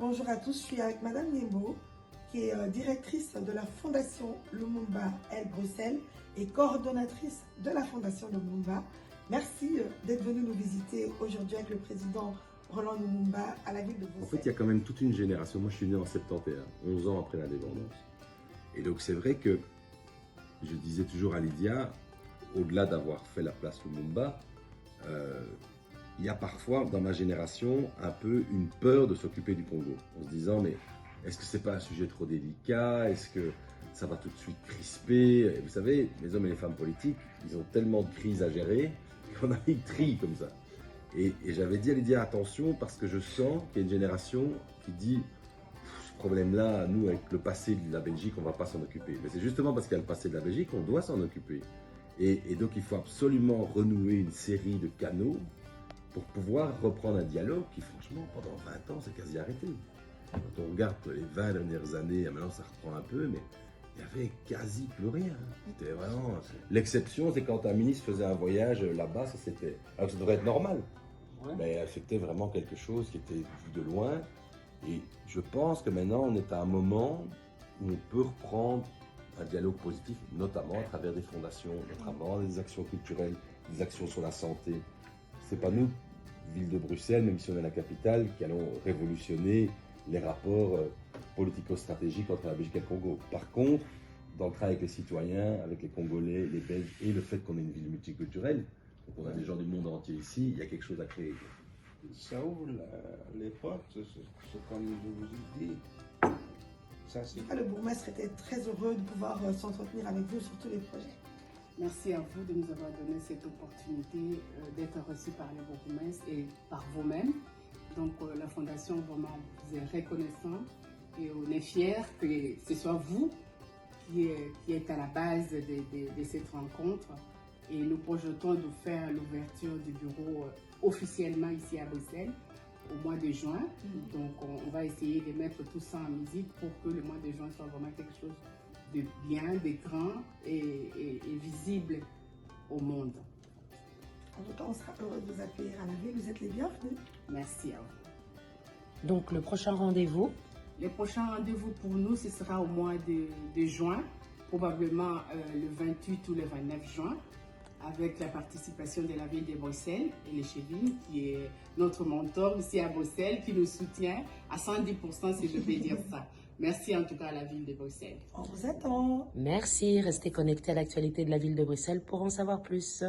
bonjour à tous. Je suis avec Madame Nebo, qui est directrice de la Fondation Lumumba Elle Bruxelles et coordonnatrice de la Fondation Lumumba. Merci d'être venu nous visiter aujourd'hui avec le président Roland Lumumba à la ville de Bruxelles. En fait, il y a quand même toute une génération. Moi, je suis né en 71, 11 ans après l'indépendance. Et donc, c'est vrai que je disais toujours à Lydia, au-delà d'avoir fait la place Lumumba, il y a parfois, dans ma génération, un peu une peur de s'occuper du Congo. En se disant, mais est-ce que c'est pas un sujet trop délicat? Est-ce que ça va tout de suite crisper? Et vous savez, les hommes et les femmes politiques, ils ont tellement de crises à gérer qu'on a mis tri comme ça. Et j'avais dit à Lydia, attention, parce que je sens qu'il y a une génération qui dit, ce problème-là, nous, avec le passé de la Belgique, on ne va pas s'en occuper. Mais c'est justement parce qu'il y a le passé de la Belgique qu'on doit s'en occuper. Et donc, il faut absolument renouer une série de canaux pour pouvoir reprendre un dialogue qui, franchement, pendant 20 ans, s'est quasi arrêté. Quand on regarde les 20 dernières années, maintenant ça reprend un peu, mais il n'y avait quasi plus rien. C'était vraiment... L'exception, c'est quand un ministre faisait un voyage là-bas, ça c'était... Alors ça devrait être normal. Ouais. Mais c'était vraiment quelque chose qui était vu de loin. Et je pense que maintenant, on est à un moment où on peut reprendre un dialogue positif, notamment à travers des fondations, notamment des actions culturelles, des actions sur la santé. C'est pas nous, ville de Bruxelles, même si on est la capitale, qui allons révolutionner les rapports politico-stratégiques entre la Belgique et le Congo. Par contre, dans le travail avec les citoyens, avec les Congolais, les Belges, et le fait qu'on ait une ville multiculturelle, donc on a des gens du monde entier ici, il y a quelque chose à créer. Ça ouvre les portes, c'est comme je vous ai dit. Le bourgmestre était très heureux de pouvoir s'entretenir avec vous sur tous les projets. Merci à vous de nous avoir donné cette opportunité d'être reçus par le bourgmestre et par vous-même. Donc la Fondation vraiment vous est reconnaissant et on est fiers que ce soit vous qui êtes à la base de cette rencontre. Et nous projetons de faire l'ouverture du bureau officiellement ici à Bruxelles au mois de juin. Donc on va essayer de mettre tout ça en musique pour que le mois de juin soit vraiment quelque chose de bien, de grand et visible au monde. En tout cas, on sera heureux de vous accueillir à la ville. Vous êtes les bienvenus. Merci à vous. Donc le prochain rendez-vous? Le prochain rendez-vous pour nous, ce sera au mois de juin, probablement le 28 ou le 29 juin, avec la participation de la ville de Bruxelles et les Chevilles, qui est notre mentor ici à Bruxelles, qui nous soutient à 110%, si je peux dire ça. Merci en tout cas à la ville de Bruxelles. On vous attend. Merci, restez connectés à l'actualité de la ville de Bruxelles pour en savoir plus.